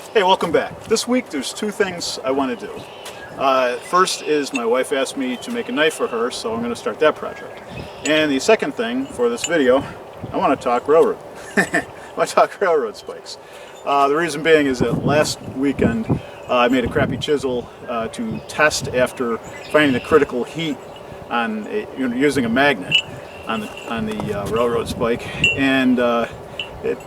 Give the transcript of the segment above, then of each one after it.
Hey, welcome back. This week there's two things I want to do. First is my wife asked me to make a knife for her, so I'm going to start that project. And the second thing for this video, I want to talk railroad. I want to talk railroad spikes. The reason being is that last weekend I made a crappy chisel to test after finding the critical heat on using a magnet on the railroad spike, and it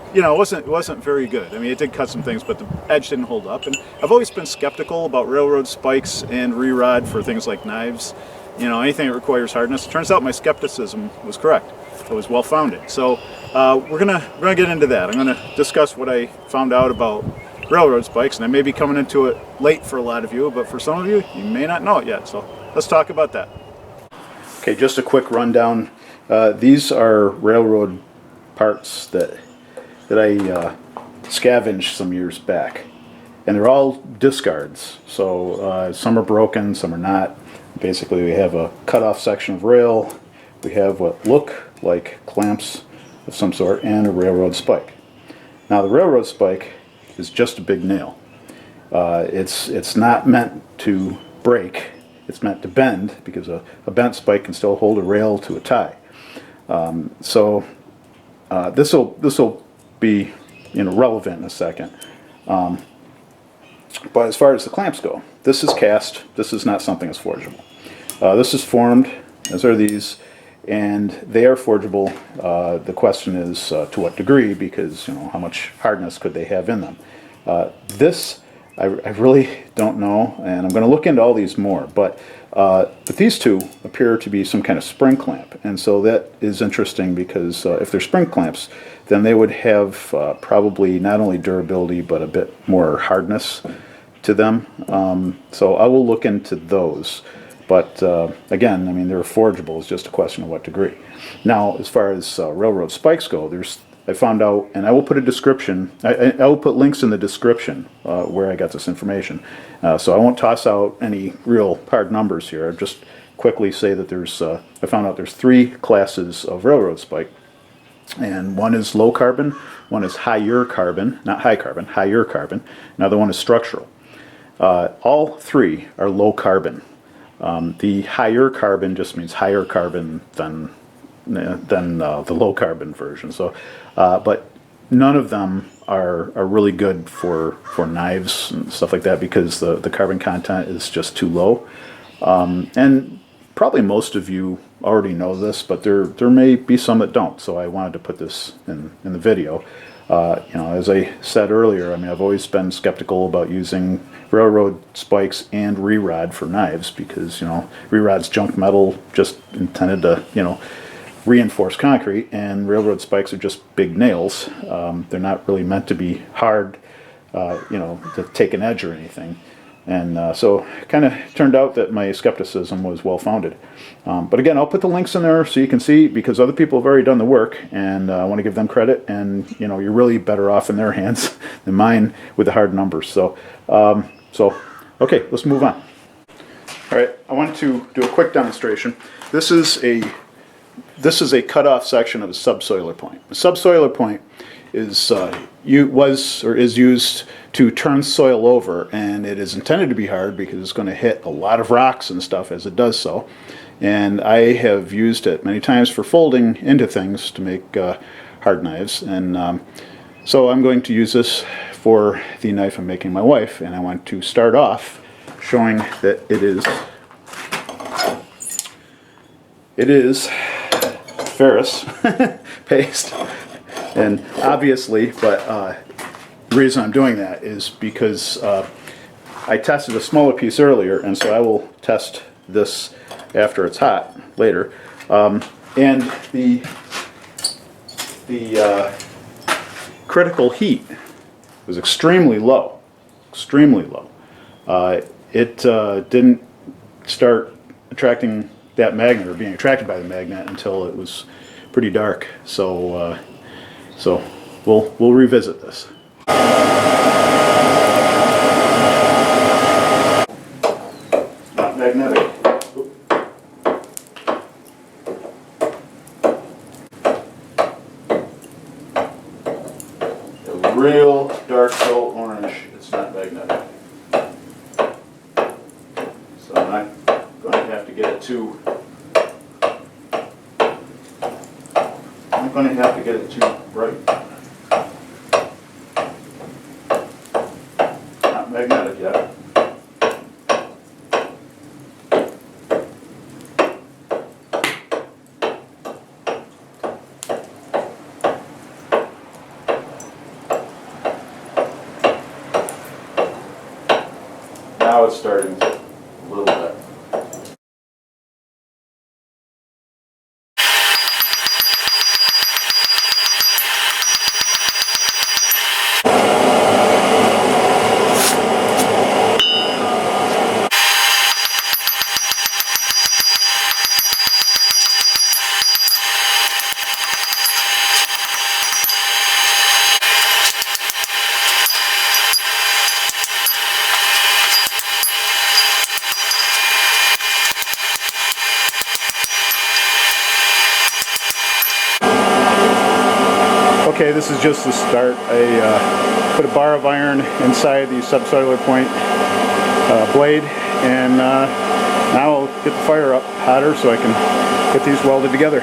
wasn't very good. I mean, it did cut some things, but the edge didn't hold up. And I've always been skeptical about railroad spikes and re-rod for things like knives. You know, anything that requires hardness. It turns out my skepticism was correct. It was well founded. So we're gonna get into that. I'm gonna discuss what I found out about railroad spikes, and I may be coming into it late for a lot of you, but for some of you, you may not know it yet. So let's talk about that. Okay, just a quick rundown. These are railroad parts that I scavenged some years back, and they're all discards. So some are broken, some are not. Basically, we have a cut-off section of rail. We have what look like clamps of some sort, and a railroad spike. Now, the railroad spike is just a big nail. It's not meant to break. It's meant to bend, because a bent spike can still hold a rail to a tie. So this will be relevant in a second. But as far as the clamps go, this is cast. This is not something that's forgeable. This is formed, as are these, and they are forgeable. The question is to what degree, because how much hardness could they have in them. This I really don't know, and I'm going to look into all these more. But these two appear to be some kind of spring clamp, and so that is interesting, because if they're spring clamps, then they would have probably not only durability but a bit more hardness to them. So I will look into those. But again, I mean, they're forgeable. It's just a question of what degree. Now, as far as railroad spikes go, I found out, and I will put a description. I will put links in the description where I got this information. So I won't toss out any real hard numbers here. I'll just quickly say that I found out there's 3 classes of railroad spike. And one is low carbon, one is higher carbon, not high carbon, higher carbon. Another one is structural. All 3 are low carbon. The higher carbon just means higher carbon than the low carbon version. So, but none of them are really good for knives and stuff like that, because the carbon content is just too low. And probably most of you already know this, but there may be some that don't. So I wanted to put this in the video. As I said earlier, I mean, I've always been skeptical about using railroad spikes and re-rod for knives, because re-rod's junk metal, just intended to reinforce concrete, and railroad spikes are just big nails. They're not really meant to be hard, to take an edge or anything. And so it kind of turned out that my skepticism was well founded. But again, I'll put the links in there so you can see, because other people have already done the work, and I want to give them credit. And you're really better off in their hands than mine with the hard numbers. So okay, let's move on. All right, I want to do a quick demonstration. This is a cut-off section of a subsoiler point. A subsoiler point is used to turn soil over, and it is intended to be hard because it's going to hit a lot of rocks and stuff as it does so. And I have used it many times for folding into things to make hard knives, and so I'm going to use this for the knife I'm making my wife. And I want to start off showing that it is ferrous paste. And obviously, but the reason I'm doing that is because I tested a smaller piece earlier, and so I will test this after it's hot later. And the critical heat was extremely low, extremely low. It didn't start attracting that magnet, or being attracted by the magnet, until it was pretty dark. So we'll revisit this. Not magnetic. A real dark dull orange. It's magnetic. So I'm not going to have to get it too. I'm not going to have to get it too bright. Not magnetic yet. Now it's starting to a little bit. Okay, this is just the start. I put a bar of iron inside the subcellular point blade, and now I'll get the fire up hotter so I can get these welded together.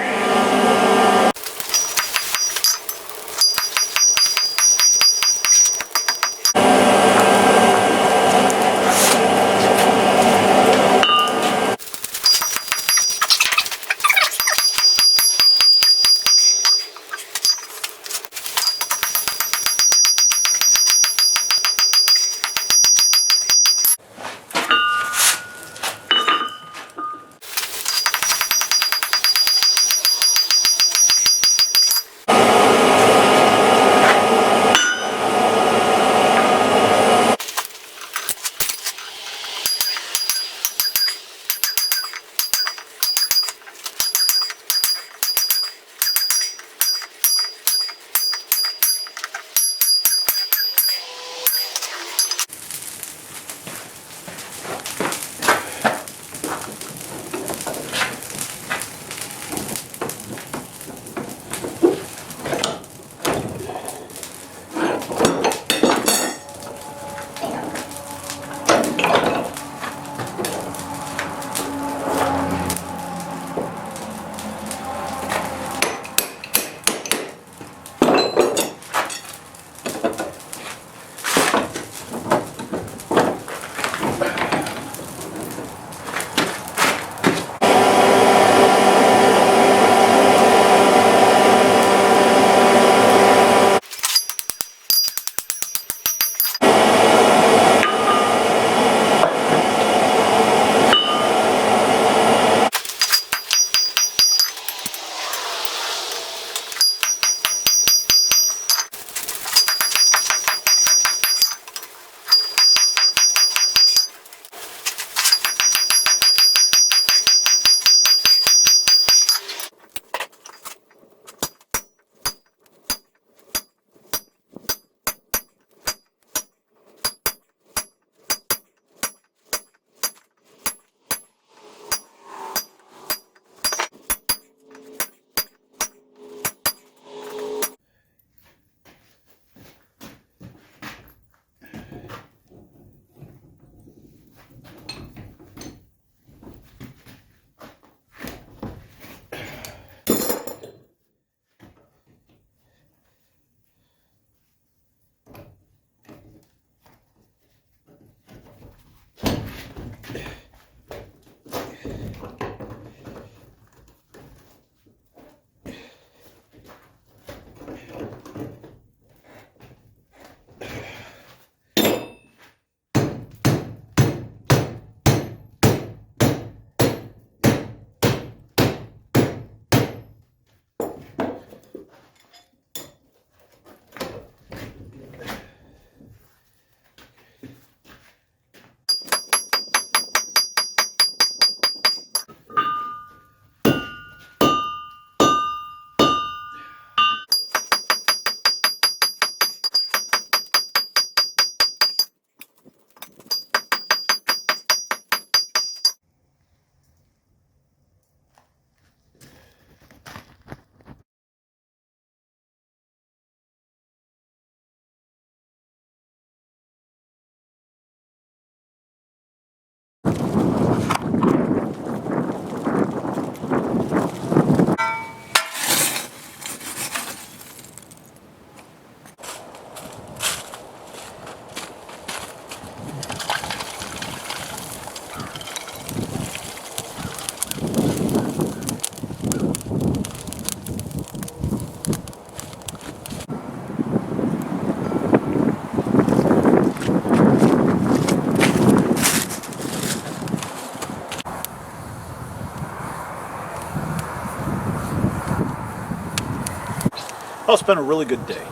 Well, it's been a really good day.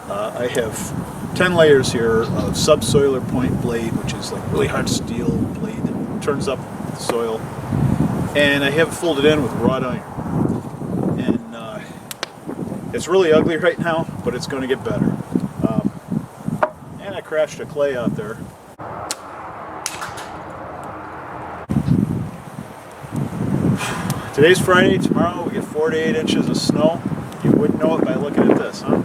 I have 10 layers here of subsoiler point blade, which is like really hard steel blade that turns up the soil. And I have it folded in with wrought iron. And it's really ugly right now, but it's going to get better. And I crashed a clay out there. Today's Friday. Tomorrow we get 4 to 8 inches of snow. You wouldn't know it by looking at this, huh?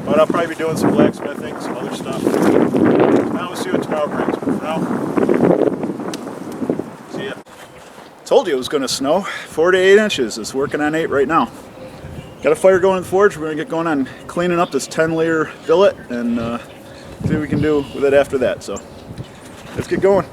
But I'll probably be doing some blacksmithing, some other stuff. Now we'll see what tomorrow brings. But for now, see ya. Told you it was going to snow. 4 to 8 inches. It's working on 8 right now. Got a fire going in the forge. We're going to get going on cleaning up this 10-layer billet and see what we can do with it after that. So let's get going.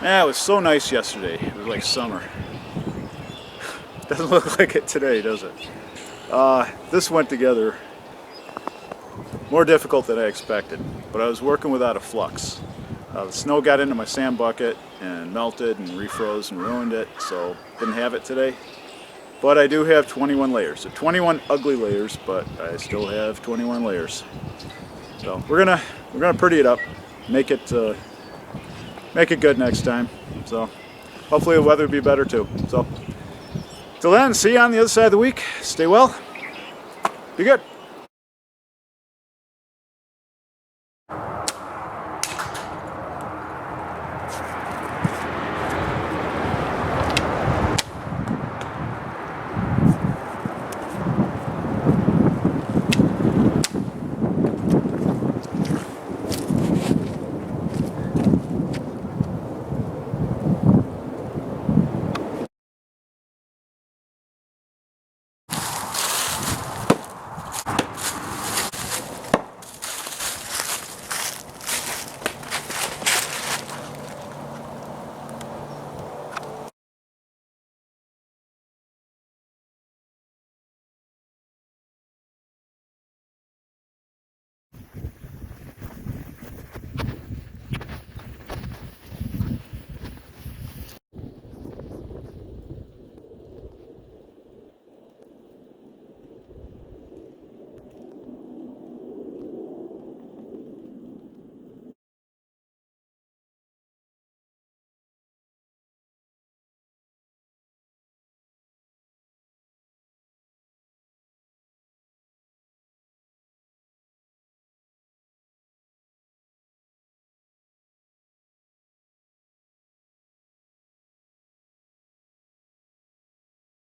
Yeah, it was so nice yesterday. It was like summer. Doesn't look like it today, does it? This went together more difficult than I expected, but I was working without a flux. The snow got into my sand bucket and melted and refroze and ruined it, so didn't have it today. But I do have 21 layers. So 21 ugly layers, but I still have 21 layers. So we're gonna pretty it up, make it good next time. So hopefully the weather will be better too. So till then, see you on the other side of the week. Stay well. Be good.